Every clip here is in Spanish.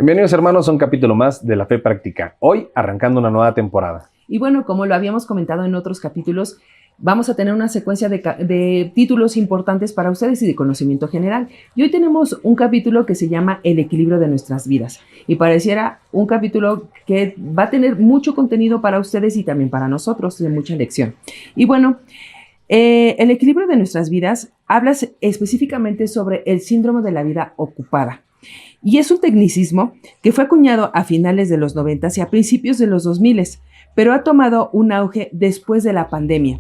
Bienvenidos hermanos a un capítulo más de La Fe Práctica. Hoy arrancando una nueva temporada. Y bueno, como lo habíamos comentado en otros capítulos, vamos a tener una secuencia de títulos importantes para ustedes y de conocimiento general. Y hoy tenemos un capítulo que se llama El equilibrio de nuestras vidas. Y pareciera un capítulo que va a tener mucho contenido para ustedes y también para nosotros, de mucha lección. Y bueno, el equilibrio de nuestras vidas habla específicamente sobre el síndrome de la vida ocupada. Y es un tecnicismo que fue acuñado a finales de los 90 y a principios de los 2000, pero ha tomado un auge después de la pandemia.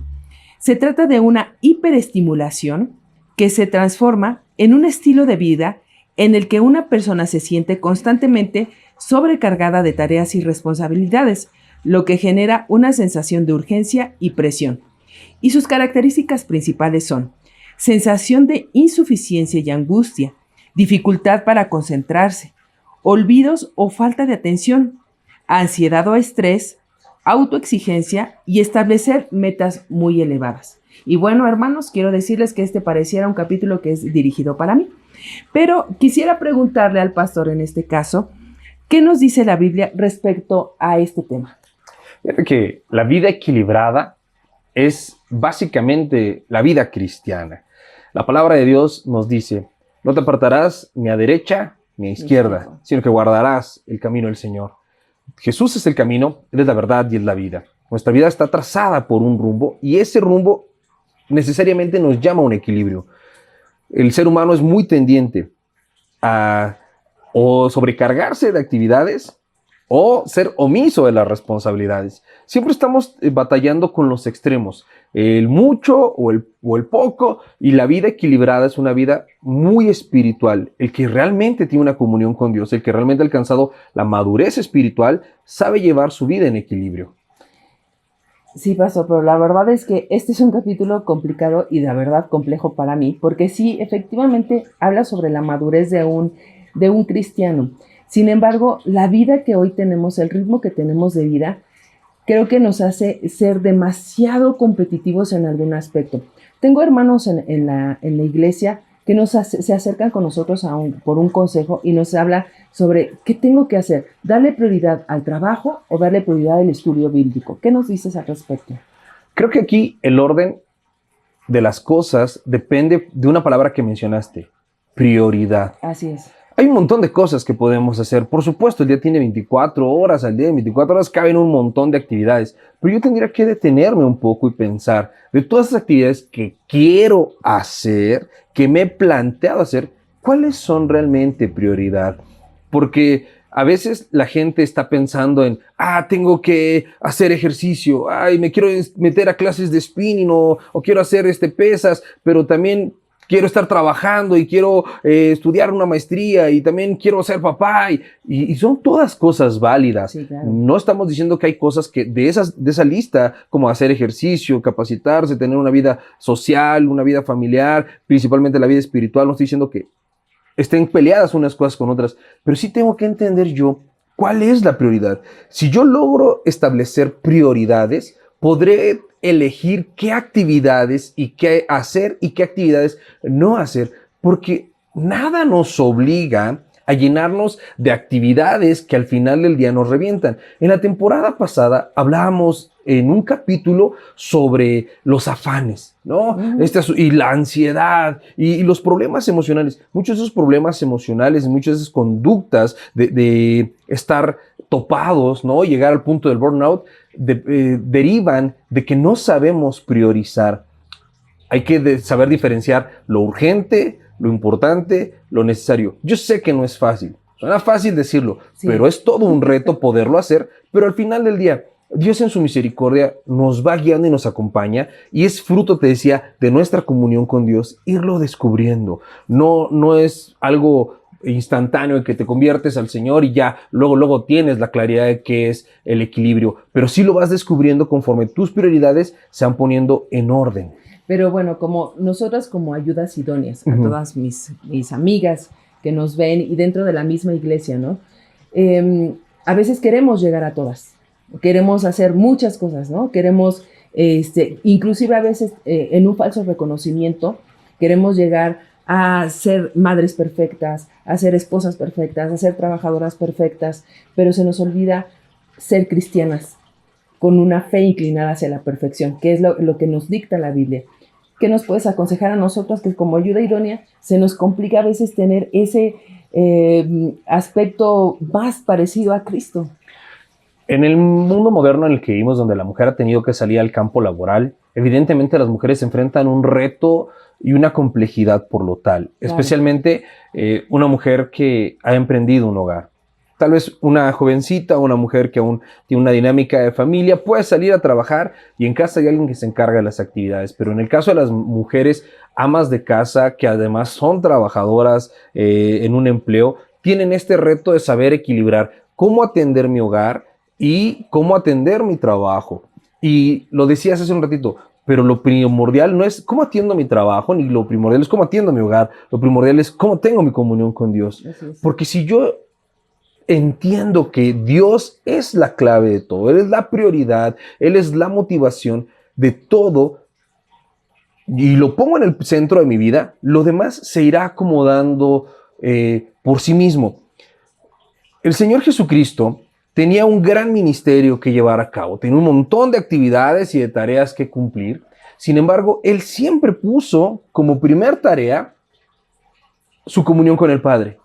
Se trata de una hiperestimulación que se transforma en un estilo de vida en el que una persona se siente constantemente sobrecargada de tareas y responsabilidades, lo que genera una sensación de urgencia y presión. Y sus características principales son sensación de insuficiencia y angustia, dificultad para concentrarse, olvidos o falta de atención, ansiedad o estrés, autoexigencia y establecer metas muy elevadas. Y bueno, hermanos, quiero decirles que este pareciera un capítulo que es dirigido para mí, pero quisiera preguntarle al pastor en este caso, ¿qué nos dice la Biblia respecto a este tema? Fíjate que la vida equilibrada es básicamente la vida cristiana. La palabra de Dios nos dice: no te apartarás ni a derecha ni a izquierda, sino que guardarás el camino del Señor. Jesús es el camino, Él es la verdad y es la vida. Nuestra vida está trazada por un rumbo y ese rumbo necesariamente nos llama a un equilibrio. El ser humano es muy tendiente a o sobrecargarse de actividades o ser omiso de las responsabilidades. Siempre estamos batallando con los extremos, el mucho o el poco, y la vida equilibrada es una vida muy espiritual. El que realmente tiene una comunión con Dios, el que realmente ha alcanzado la madurez espiritual, sabe llevar su vida en equilibrio. Sí, pastor, pero la verdad es que este es un capítulo complicado y de verdad complejo para mí, porque sí, efectivamente habla sobre la madurez de un cristiano. Sin embargo, la vida que hoy tenemos, el ritmo que tenemos de vida, creo que nos hace ser demasiado competitivos en algún aspecto. Tengo hermanos en la iglesia que se acercan con nosotros por un consejo y nos habla sobre qué tengo que hacer, darle prioridad al trabajo o darle prioridad al estudio bíblico. ¿Qué nos dices al respecto? Creo que aquí el orden de las cosas depende de una palabra que mencionaste: prioridad. Así es. Hay un montón de cosas que podemos hacer. Por supuesto, el día tiene 24 horas, al día de 24 horas caben un montón de actividades, pero yo tendría que detenerme un poco y pensar de todas esas actividades que quiero hacer, que me he planteado hacer, ¿cuáles son realmente prioridad? Porque a veces la gente está pensando en, tengo que hacer ejercicio, me quiero meter a clases de spinning o quiero hacer pesas, pero también quiero estar trabajando y quiero estudiar una maestría y también quiero ser papá y son todas cosas válidas. Sí, claro. No estamos diciendo que hay cosas que de esa lista, como hacer ejercicio, capacitarse, tener una vida social, una vida familiar, principalmente la vida espiritual. No estoy diciendo que estén peleadas unas cosas con otras, pero sí tengo que entender yo cuál es la prioridad. Si yo logro establecer prioridades, podré elegir qué actividades y qué hacer y qué actividades no hacer, porque nada nos obliga a llenarnos de actividades que al final del día nos revientan. En la temporada pasada hablábamos en un capítulo sobre los afanes, ¿no? Y la ansiedad y los problemas emocionales. Muchos de esos problemas emocionales, muchas de esas conductas de estar topados, ¿no? Llegar al punto del burnout, derivan de que no sabemos priorizar. Hay que saber diferenciar lo urgente, lo importante, lo necesario. Yo sé que no es fácil, suena fácil decirlo, sí, pero es todo un reto poderlo hacer, pero al final del día, Dios en su misericordia nos va guiando y nos acompaña, y es fruto, te decía, de nuestra comunión con Dios, irlo descubriendo. No es algo instantáneo en que te conviertes al Señor y ya luego tienes la claridad de qué es el equilibrio, pero sí lo vas descubriendo conforme tus prioridades se van poniendo en orden. Pero bueno, como nosotras como ayudas idóneas a todas mis amigas que nos ven y dentro de la misma iglesia, ¿no? A veces queremos llegar a todas, queremos hacer muchas cosas, ¿no? Queremos, inclusive a veces en un falso reconocimiento, queremos llegar a ser madres perfectas, a ser esposas perfectas, a ser trabajadoras perfectas, pero se nos olvida ser cristianas con una fe inclinada hacia la perfección, que es lo que nos dicta la Biblia. ¿Qué nos puedes aconsejar a nosotros que como ayuda idónea se nos complica a veces tener ese aspecto más parecido a Cristo? En el mundo moderno en el que vivimos, donde la mujer ha tenido que salir al campo laboral, evidentemente las mujeres se enfrentan a un reto y una complejidad por lo tal, Claro. especialmente una mujer que ha emprendido un hogar. Tal vez una jovencita o una mujer que aún tiene una dinámica de familia puede salir a trabajar y en casa hay alguien que se encarga de las actividades, pero en el caso de las mujeres amas de casa, que además son trabajadoras en un empleo, tienen este reto de saber equilibrar cómo atender mi hogar y cómo atender mi trabajo. Y lo decías hace un ratito, pero lo primordial no es cómo atiendo mi trabajo, ni lo primordial es cómo atiendo mi hogar. Lo primordial es cómo tengo mi comunión con Dios. Porque si yo entiendo que Dios es la clave de todo, Él es la prioridad, Él es la motivación de todo, y lo pongo en el centro de mi vida, lo demás se irá acomodando por sí mismo. El Señor Jesucristo tenía un gran ministerio que llevar a cabo, tenía un montón de actividades y de tareas que cumplir. Sin embargo, Él siempre puso como primer tarea su comunión con el Padre.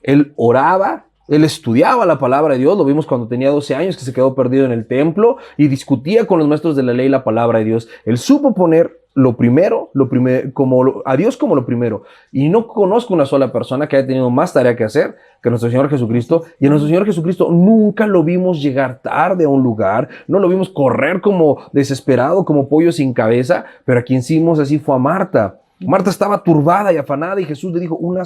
Él oraba, Él estudiaba la palabra de Dios, lo vimos cuando tenía 12 años que se quedó perdido en el templo y discutía con los maestros de la ley la palabra de Dios. Él supo poner a Dios como lo primero. Y no conozco una sola persona que haya tenido más tarea que hacer que nuestro Señor Jesucristo. Y a nuestro Señor Jesucristo nunca lo vimos llegar tarde a un lugar, no lo vimos correr como desesperado, como pollo sin cabeza, pero a quien sí vimos así fue a Marta. Marta estaba turbada y afanada y Jesús le dijo, una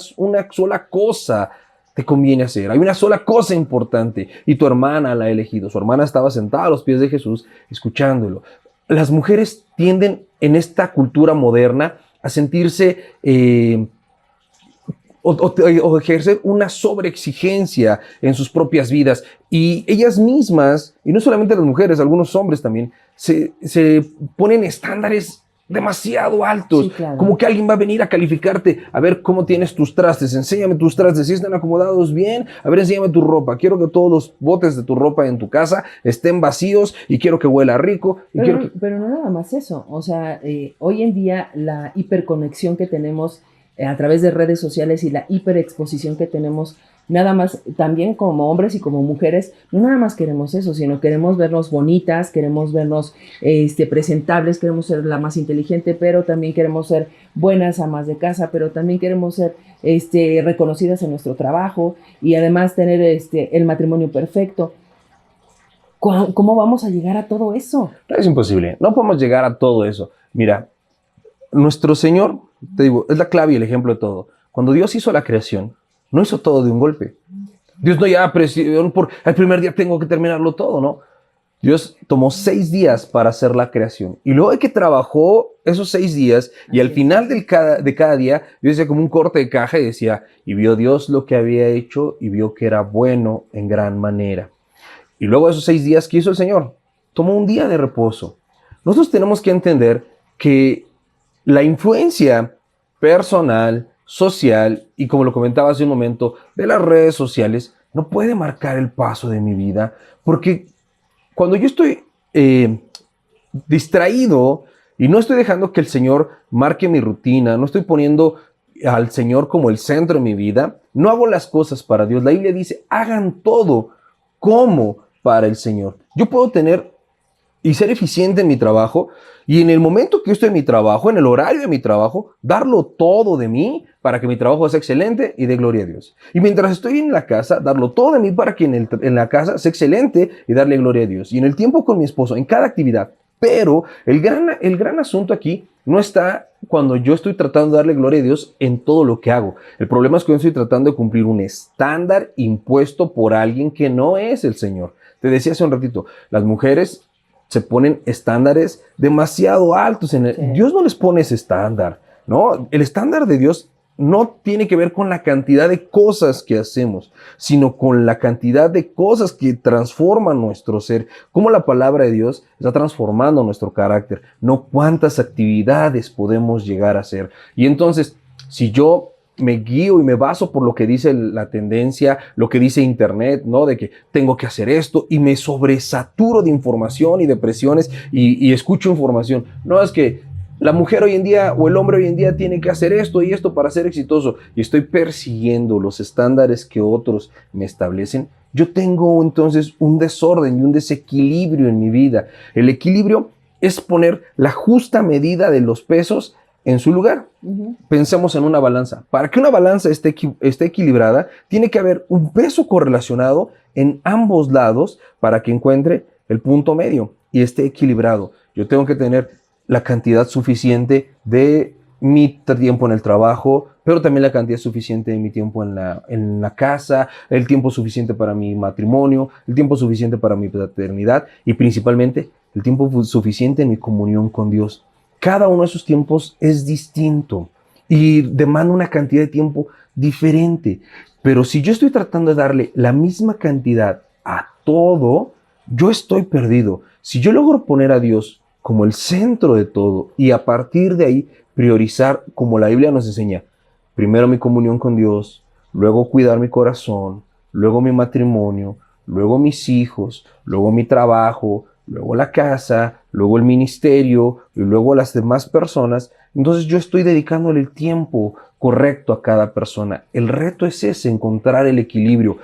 sola cosa te conviene hacer. Hay una sola cosa importante y tu hermana la ha elegido. Su hermana estaba sentada a los pies de Jesús escuchándolo. Las mujeres tienden en esta cultura moderna a sentirse o ejercer una sobreexigencia en sus propias vidas y ellas mismas, y no solamente las mujeres, algunos hombres también, se ponen estándares demasiado altos, Sí, claro. como que alguien va a venir a calificarte, a ver cómo tienes tus trastes, enséñame tus trastes, si están acomodados bien, a ver, enséñame tu ropa, quiero que todos los botes de tu ropa en tu casa estén vacíos y quiero que huela rico. Pero no nada más eso, o sea, hoy en día la hiperconexión que tenemos a través de redes sociales y la hiperexposición que tenemos, nada más, también como hombres y como mujeres, no nada más queremos eso, sino queremos vernos bonitas, queremos vernos presentables, queremos ser la más inteligente, pero también queremos ser buenas amas de casa, pero también queremos ser reconocidas en nuestro trabajo y además tener el matrimonio perfecto. ¿Cómo vamos a llegar a todo eso? Es imposible, no podemos llegar a todo eso. Mira, nuestro Señor, te digo, es la clave y el ejemplo de todo. Cuando Dios hizo la creación, no hizo todo de un golpe. Dios no ya presión por el primer día tengo que terminarlo todo, ¿no? Dios tomó 6 días para hacer la creación. Y luego de que trabajó esos 6 días, y al final de cada día, Dios hacía como un corte de caja y decía, y vio Dios lo que había hecho y vio que era bueno en gran manera. Y luego de esos 6 días, ¿qué hizo el Señor? Tomó un día de reposo. Nosotros tenemos que entender que la influencia personal, social y, como lo comentaba hace un momento, de las redes sociales, no puede marcar el paso de mi vida, porque cuando yo estoy distraído y no estoy dejando que el Señor marque mi rutina, no estoy poniendo al Señor como el centro de mi vida, no hago las cosas para Dios. La Biblia dice, hagan todo como para el Señor. Yo puedo tener y ser eficiente en mi trabajo, y en el momento que yo estoy en mi trabajo, en el horario de mi trabajo, darlo todo de mí para que mi trabajo sea excelente y dé gloria a Dios. Y mientras estoy en la casa, darlo todo de mí para que en la casa sea excelente y darle gloria a Dios. Y en el tiempo con mi esposo, en cada actividad. Pero el gran asunto aquí no está cuando yo estoy tratando de darle gloria a Dios en todo lo que hago. El problema es que yo estoy tratando de cumplir un estándar impuesto por alguien que no es el Señor. Te decía hace un ratito, las mujeres se ponen estándares demasiado altos. Sí. Dios no les pone ese estándar, ¿no? El estándar de Dios no tiene que ver con la cantidad de cosas que hacemos, sino con la cantidad de cosas que transforman nuestro ser. Cómo la palabra de Dios está transformando nuestro carácter, no cuántas actividades podemos llegar a hacer. Y entonces, Si yo me guío y me baso por lo que dice la tendencia, lo que dice internet, ¿no? De que tengo que hacer esto y me sobresaturo de información y de presiones y escucho información. No, es que la mujer hoy en día o el hombre hoy en día tiene que hacer esto y esto para ser exitoso y estoy persiguiendo los estándares que otros me establecen. Yo tengo entonces un desorden y un desequilibrio en mi vida. El equilibrio es poner la justa medida de los pesos en su lugar. Pensemos en una balanza. Para que una balanza esté equilibrada, tiene que haber un peso correlacionado en ambos lados para que encuentre el punto medio y esté equilibrado. Yo tengo que tener la cantidad suficiente de mi tiempo en el trabajo, pero también la cantidad suficiente de mi tiempo en la casa, el tiempo suficiente para mi matrimonio, el tiempo suficiente para mi paternidad y principalmente el tiempo suficiente en mi comunión con Dios. Cada uno de esos tiempos es distinto y demanda una cantidad de tiempo diferente. Pero si yo estoy tratando de darle la misma cantidad a todo, yo estoy perdido. Si yo logro poner a Dios como el centro de todo y a partir de ahí priorizar, como la Biblia nos enseña, primero mi comunión con Dios, luego cuidar mi corazón, luego mi matrimonio, luego mis hijos, luego mi trabajo, luego la casa, luego el ministerio y luego las demás personas, entonces yo estoy dedicándole el tiempo correcto a cada persona. El reto es ese, encontrar el equilibrio,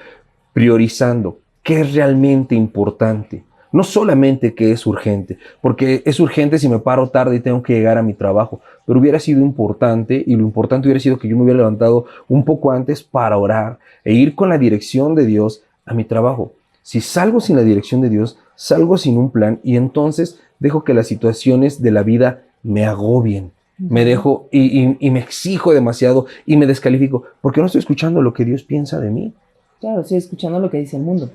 priorizando qué es realmente importante. No solamente qué es urgente, porque es urgente si me paro tarde y tengo que llegar a mi trabajo, pero hubiera sido importante y lo importante hubiera sido que yo me hubiera levantado un poco antes para orar e ir con la dirección de Dios a mi trabajo. Si salgo sin la dirección de Dios, salgo sin un plan y entonces dejo que las situaciones de la vida me agobien. Me dejo y me exijo demasiado y me descalifico porque no estoy escuchando lo que Dios piensa de mí. Claro, sí, escuchando lo que dice el mundo.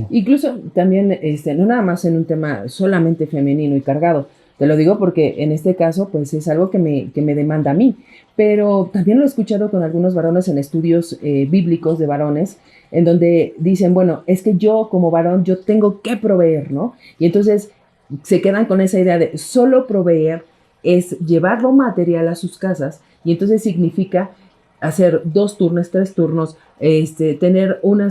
Incluso también, no nada más en un tema solamente femenino y cargado. Te lo digo porque en este caso, pues es algo que me demanda a mí. Pero también lo he escuchado con algunos varones en estudios bíblicos de varones, en donde dicen, bueno, es que yo como varón, yo tengo que proveer, ¿no? Y entonces se quedan con esa idea de solo proveer es llevar lo material a sus casas y entonces significa hacer 2 turnos, 3 turnos, tener una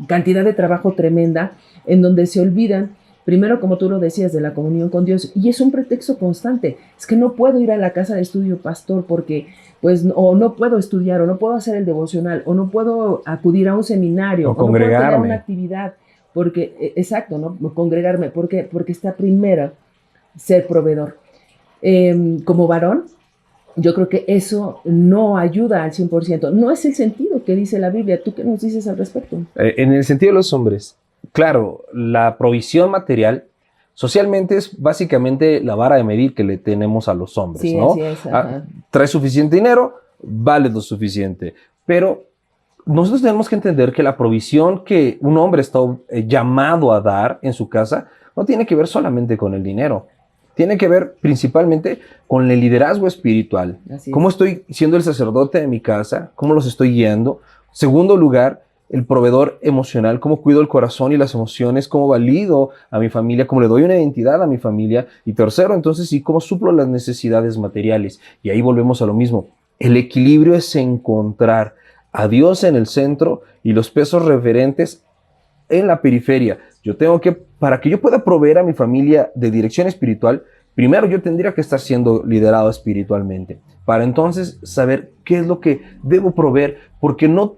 cantidad de trabajo tremenda en donde se olvidan, primero, como tú lo decías, de la comunión con Dios, y es un pretexto constante. Es que no puedo ir a la casa de estudio, pastor, porque pues o no puedo estudiar, o no puedo hacer el devocional, o no puedo acudir a un seminario, o congregarme, no puedo tener una actividad, porque, exacto, ¿no? Congregarme, porque está primero ser proveedor. Como varón, yo creo que eso no ayuda al 100%. No es el sentido que dice la Biblia. ¿Tú qué nos dices al respecto? En el sentido de los hombres, claro, la provisión material socialmente es básicamente la vara de medir que le tenemos a los hombres, sí, ¿no? Así es, traes suficiente dinero, vale lo suficiente. Pero nosotros tenemos que entender que la provisión que un hombre está llamado a dar en su casa no tiene que ver solamente con el dinero. Tiene que ver principalmente con el liderazgo espiritual. ¿Cómo estoy siendo el sacerdote de mi casa? ¿Cómo los estoy guiando? Segundo lugar, el proveedor emocional. ¿Cómo cuido el corazón y las emociones? ¿Cómo valido a mi familia? ¿Cómo le doy una identidad a mi familia? Y tercero, entonces, sí, ¿cómo suplo las necesidades materiales? Y ahí volvemos a lo mismo. El equilibrio es encontrar a Dios en el centro y los pesos referentes en la periferia. Yo tengo que, para que yo pueda proveer a mi familia de dirección espiritual, primero yo tendría que estar siendo liderado espiritualmente, para entonces saber qué es lo que debo proveer, porque no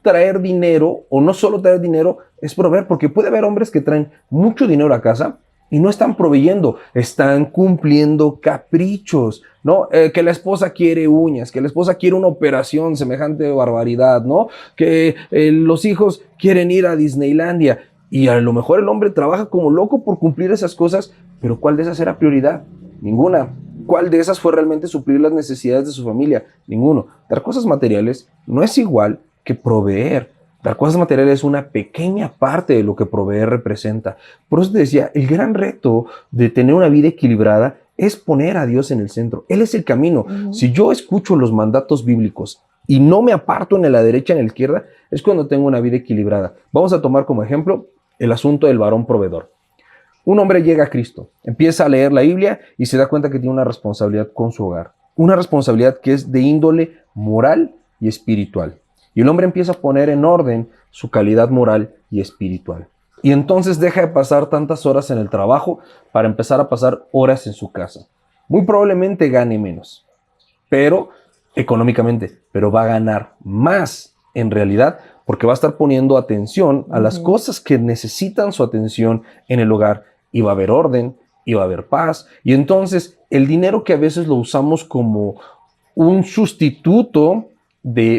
traer dinero, o no solo traer dinero, es proveer, porque puede haber hombres que traen mucho dinero a casa y no están proveyendo, están cumpliendo caprichos, ¿no? Que la esposa quiere uñas, que la esposa quiere una operación, semejante barbaridad, ¿no? Que los hijos quieren ir a Disneylandia y a lo mejor el hombre trabaja como loco por cumplir esas cosas, pero ¿cuál de esas era prioridad? Ninguna. ¿Cuál de esas fue realmente suplir las necesidades de su familia? Ninguno. Dar cosas materiales no es igual que proveer. Dar cosas materiales es una pequeña parte de lo que proveer representa. Por eso te decía, el gran reto de tener una vida equilibrada es poner a Dios en el centro. Él es el camino. Si yo escucho los mandatos bíblicos y no me aparto en la derecha, en la izquierda, es cuando tengo una vida equilibrada. Vamos a tomar como ejemplo el asunto del varón proveedor. Un hombre llega a Cristo, empieza a leer la Biblia y se da cuenta que tiene una responsabilidad con su hogar. una responsabilidad que es de índole moral y espiritual. Y el hombre empieza a poner en orden su calidad moral y espiritual. Y entonces deja de pasar tantas horas en el trabajo para empezar a pasar horas en su casa. Muy probablemente gane menos, pero económicamente, pero va a ganar más en realidad porque va a estar poniendo atención a las cosas que necesitan su atención en el hogar y va a haber orden y va a haber paz. Y entonces el dinero que a veces lo usamos como un sustituto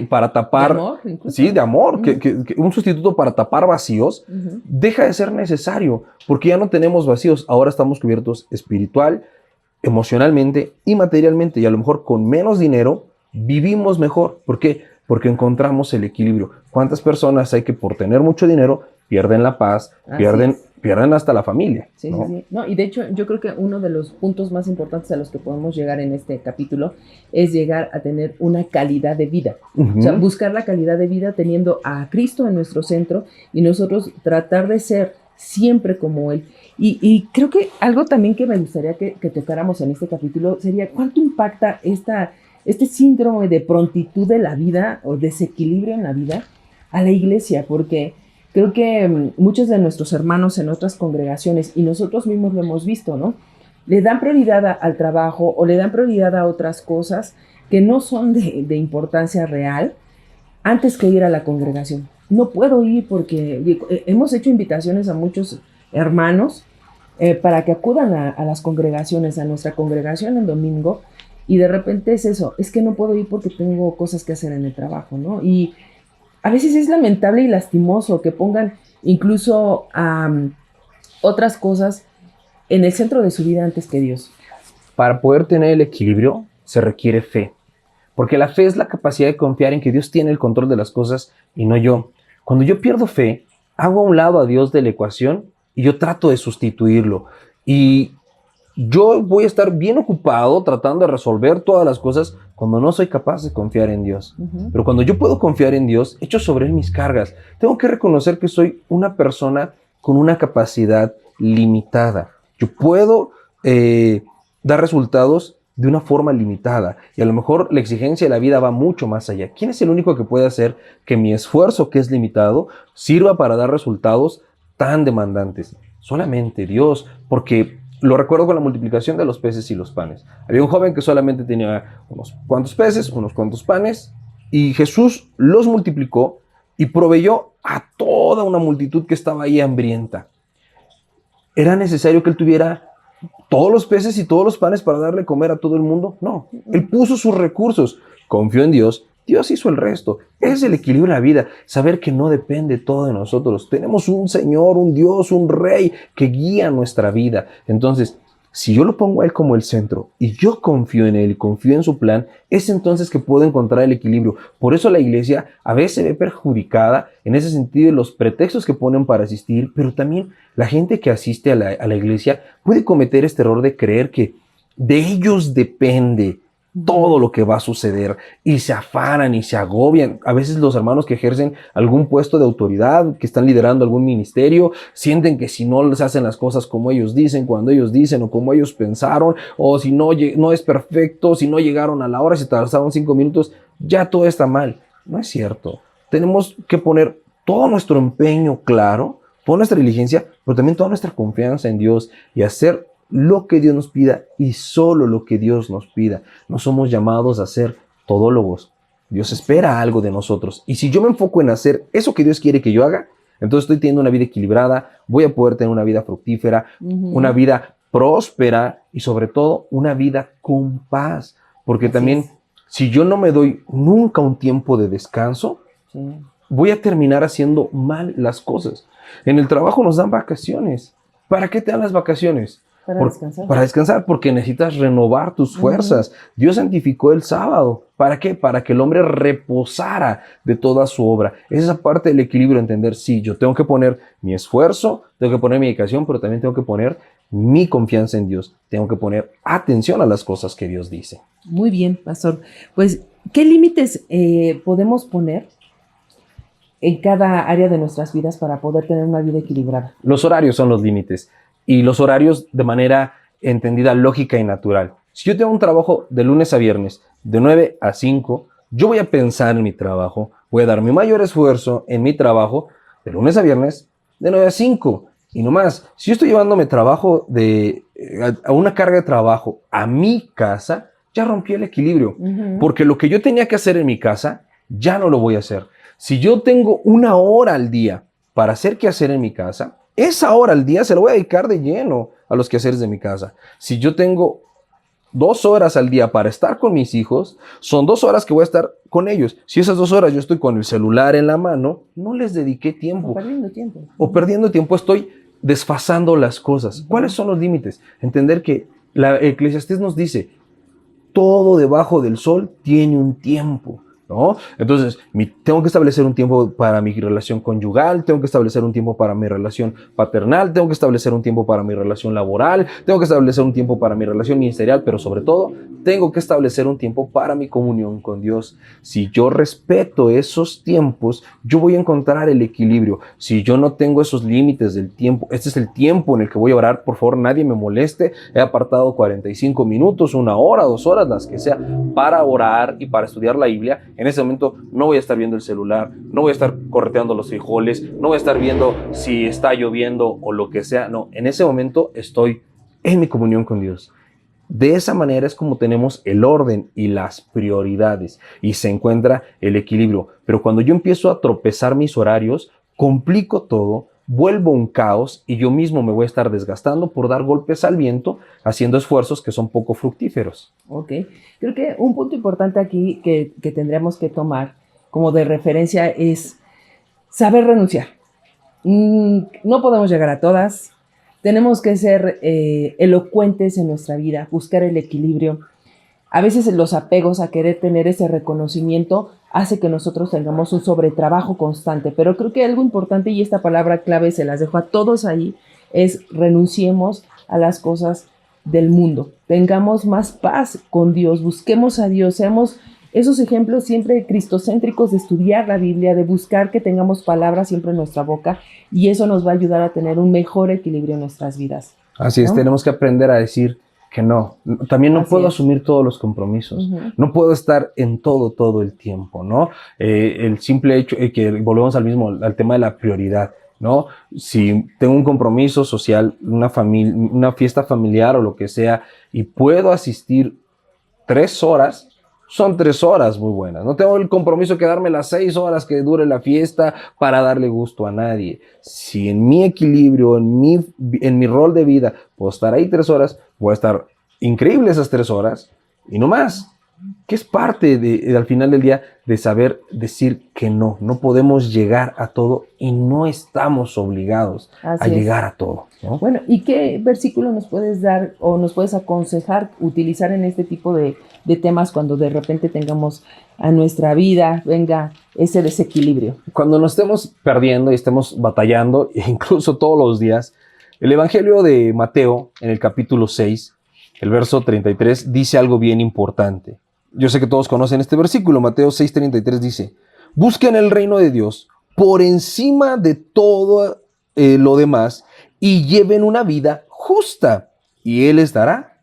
para tapar, de amor, incluso. Sí, de amor, que un sustituto para tapar vacíos, deja de ser necesario, porque ya no tenemos vacíos, ahora estamos cubiertos espiritual, emocionalmente y materialmente, y a lo mejor con menos dinero vivimos mejor. ¿Por qué? Porque encontramos el equilibrio. ¿Cuántas personas hay que por tener mucho dinero pierden la paz, pierden hasta la familia? Sí, ¿no? sí, sí. No, y de hecho, yo creo que uno de los puntos más importantes a los que podemos llegar en este capítulo es llegar a tener una calidad de vida. O sea, buscar la calidad de vida teniendo a Cristo en nuestro centro y nosotros tratar de ser siempre como Él. Y creo que algo también que me gustaría que tocáramos en este capítulo sería cuánto impacta este síndrome de prontitud de la vida o desequilibrio en la vida a la iglesia, porque creo que muchos de nuestros hermanos en otras congregaciones, y nosotros mismos lo hemos visto, ¿no? Le dan prioridad al trabajo o le dan prioridad a otras cosas que no son de importancia real antes que ir a la congregación. No puedo ir porque hemos hecho invitaciones a muchos hermanos para que acudan a las congregaciones, a nuestra congregación el domingo, y de repente es eso, es que no puedo ir porque tengo cosas que hacer en el trabajo, ¿no? Y a veces es lamentable y lastimoso que pongan incluso otras cosas en el centro de su vida antes que Dios. Para poder tener el equilibrio se requiere fe, porque la fe es la capacidad de confiar en que Dios tiene el control de las cosas y no yo. Cuando yo pierdo fe, hago a un lado a Dios de la ecuación y yo trato de sustituirlo. Y yo voy a estar bien ocupado tratando de resolver todas las cosas cuando no soy capaz de confiar en Dios. Pero cuando yo puedo confiar en Dios, echo sobre Él mis cargas. Tengo que reconocer que soy una persona con una capacidad limitada. Yo puedo dar resultados de una forma limitada y a lo mejor la exigencia de la vida va mucho más allá. ¿Quién es el único que puede hacer que mi esfuerzo, que es limitado, sirva para dar resultados tan demandantes? Solamente Dios, porque lo recuerdo con la multiplicación de los peces y los panes. Había un joven que solamente tenía unos cuantos peces, unos cuantos panes, y Jesús los multiplicó y proveyó a toda una multitud que estaba ahí hambrienta. ¿Era necesario que él tuviera todos los peces y todos los panes para darle comer a todo el mundo? No, él puso sus recursos, confió en Dios, Dios hizo el resto. Es el equilibrio de la vida, saber que no depende todo de nosotros. Tenemos un Señor, un Dios, un Rey que guía nuestra vida. Entonces, si yo lo pongo a Él como el centro y yo confío en Él y confío en su plan, es entonces que puedo encontrar el equilibrio. Por eso la iglesia a veces se ve perjudicada en ese sentido de los pretextos que ponen para asistir, pero también la gente que asiste a la iglesia puede cometer este error de creer que de ellos depende todo lo que va a suceder y se afanan y se agobian. A veces los hermanos que ejercen algún puesto de autoridad, que están liderando algún ministerio, sienten que si no les hacen las cosas como ellos dicen, cuando ellos dicen o como ellos pensaron, o si no es perfecto, si no llegaron a la hora, si tardaron 5 minutos, ya todo está mal. No es cierto. Tenemos que poner todo nuestro empeño claro, toda nuestra diligencia, pero también toda nuestra confianza en Dios y hacer lo que Dios nos pida y solo lo que Dios nos pida. No somos llamados a ser todólogos. Dios espera algo de nosotros. Y si yo me enfoco en hacer eso que Dios quiere que yo haga, entonces estoy teniendo una vida equilibrada, voy a poder tener una vida fructífera, una vida próspera y sobre todo una vida con paz. Porque también, si yo no me doy nunca un tiempo de descanso, voy a terminar haciendo mal las cosas. En el trabajo nos dan vacaciones. ¿Para qué te dan las vacaciones? Para descansar, porque necesitas renovar tus fuerzas. Dios santificó el sábado. ¿Para qué? Para que el hombre reposara de toda su obra. Esa parte del equilibrio, entender, sí, yo tengo que poner mi esfuerzo, tengo que poner mi dedicación, pero también tengo que poner mi confianza en Dios. Tengo que poner atención a las cosas que Dios dice. Muy bien, pastor. Pues, ¿qué límites podemos poner en cada área de nuestras vidas para poder tener una vida equilibrada? Los horarios son los límites. Y los horarios de manera entendida, lógica y natural. Si yo tengo un trabajo de lunes a viernes, de 9 a 5, yo voy a pensar en mi trabajo, voy a dar mi mayor esfuerzo en mi trabajo de lunes a viernes, de 9 a 5. Y no más, si yo estoy llevándome trabajo a una carga de trabajo a mi casa, ya rompí el equilibrio. Porque lo que yo tenía que hacer en mi casa, ya no lo voy a hacer. Si yo tengo 1 hora al día para hacer qué hacer en mi casa, esa hora al día se lo voy a dedicar de lleno a los quehaceres de mi casa. Si yo tengo 2 horas al día para estar con mis hijos, son 2 horas que voy a estar con ellos. Si esas 2 horas yo estoy con el celular en la mano, no les dediqué tiempo. O perdiendo tiempo, estoy desfasando las cosas. ¿Cuáles son los límites? Entender que la Eclesiastés nos dice, todo debajo del sol tiene un tiempo, ¿no? Entonces, tengo que establecer un tiempo para mi relación conyugal, tengo que establecer un tiempo para mi relación paternal, tengo que establecer un tiempo para mi relación laboral, tengo que establecer un tiempo para mi relación ministerial, pero sobre todo, tengo que establecer un tiempo para mi comunión con Dios. Si yo respeto esos tiempos, yo voy a encontrar el equilibrio. Si yo no tengo esos límites del tiempo, este es el tiempo en el que voy a orar, por favor, nadie me moleste, he apartado 45 minutos, 1 hora, 2 horas, las que sea, para orar y para estudiar la Biblia. En ese momento no voy a estar viendo el celular, no voy a estar correteando los frijoles, no voy a estar viendo si está lloviendo o lo que sea. No, en ese momento estoy en mi comunión con Dios. De esa manera es como tenemos el orden y las prioridades y se encuentra el equilibrio. Pero cuando yo empiezo a tropezar mis horarios, complico todo, vuelvo un caos y yo mismo me voy a estar desgastando por dar golpes al viento, haciendo esfuerzos que son poco fructíferos. Ok, creo que un punto importante aquí que tendríamos que tomar como de referencia es saber renunciar. No podemos llegar a todas, tenemos que ser elocuentes en nuestra vida, buscar el equilibrio. A veces los apegos a querer tener ese reconocimiento hace que nosotros tengamos un sobretrabajo constante, pero creo que algo importante, y esta palabra clave se las dejo a todos ahí, es renunciemos a las cosas del mundo, tengamos más paz con Dios, busquemos a Dios, seamos esos ejemplos siempre cristocéntricos de estudiar la Biblia, de buscar que tengamos palabras siempre en nuestra boca, y eso nos va a ayudar a tener un mejor equilibrio en nuestras vidas. Así es, ¿no? Tenemos que aprender a decir que no. También no puedo asumir todos los compromisos. No puedo estar en todo el tiempo, ¿no? El simple hecho que volvemos al tema de la prioridad, ¿no? Si tengo un compromiso social, una fiesta familiar o lo que sea, y puedo asistir 3 horas, son 3 horas muy buenas. No tengo el compromiso de quedarme las 6 horas que dure la fiesta para darle gusto a nadie. Si en mi equilibrio, en mi rol de vida, puedo estar ahí 3 horas, voy a estar increíble esas 3 horas y no más. Que es parte al final del día de saber decir que no. No podemos llegar a todo y no estamos obligados a llegar a todo, ¿no? Bueno, ¿y qué versículo nos puedes dar o nos puedes aconsejar utilizar en este tipo de temas cuando de repente tengamos a nuestra vida, venga ese desequilibrio? Cuando nos estemos perdiendo y estemos batallando, incluso todos los días, el Evangelio de Mateo, en el capítulo 6, el verso 33, dice algo bien importante. Yo sé que todos conocen este versículo. Mateo 6:33 dice: busquen el reino de Dios por encima de todo lo demás y lleven una vida justa y Él les dará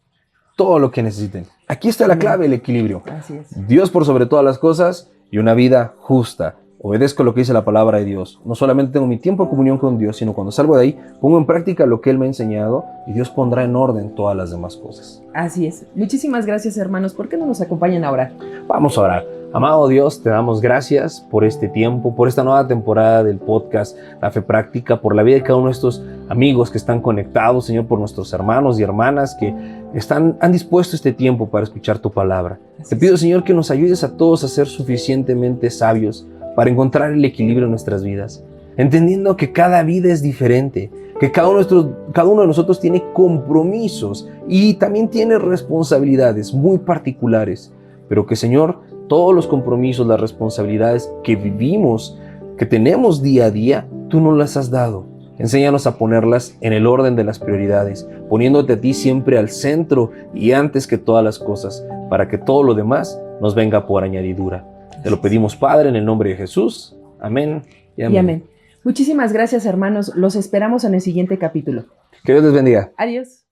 todo lo que necesiten. Aquí está la clave, el equilibrio. Así es. Dios por sobre todas las cosas y una vida justa. Obedezco lo que dice la palabra de Dios. No solamente tengo mi tiempo de comunión con Dios, sino cuando salgo de ahí, pongo en práctica lo que Él me ha enseñado y Dios pondrá en orden todas las demás cosas. Así es. Muchísimas gracias, hermanos. ¿Por qué no nos acompañan a orar? Vamos a orar. Amado Dios, te damos gracias por este tiempo, por esta nueva temporada del podcast La Fe Práctica, por la vida de cada uno de estos amigos que están conectados, Señor, por nuestros hermanos y hermanas que han dispuesto este tiempo para escuchar tu palabra. Te pido, Señor, que nos ayudes a todos a ser suficientemente sabios para encontrar el equilibrio en nuestras vidas, entendiendo que cada vida es diferente, que cada uno de nosotros tiene compromisos y también tiene responsabilidades muy particulares, pero que, Señor, todos los compromisos, las responsabilidades que vivimos, que tenemos día a día, tú nos las has dado. Enséñanos a ponerlas en el orden de las prioridades, poniéndote a ti siempre al centro y antes que todas las cosas, para que todo lo demás nos venga por añadidura. Te lo pedimos, Padre, en el nombre de Jesús. Amén y amén. Y amén. Muchísimas gracias, hermanos. Los esperamos en el siguiente capítulo. Que Dios les bendiga. Adiós.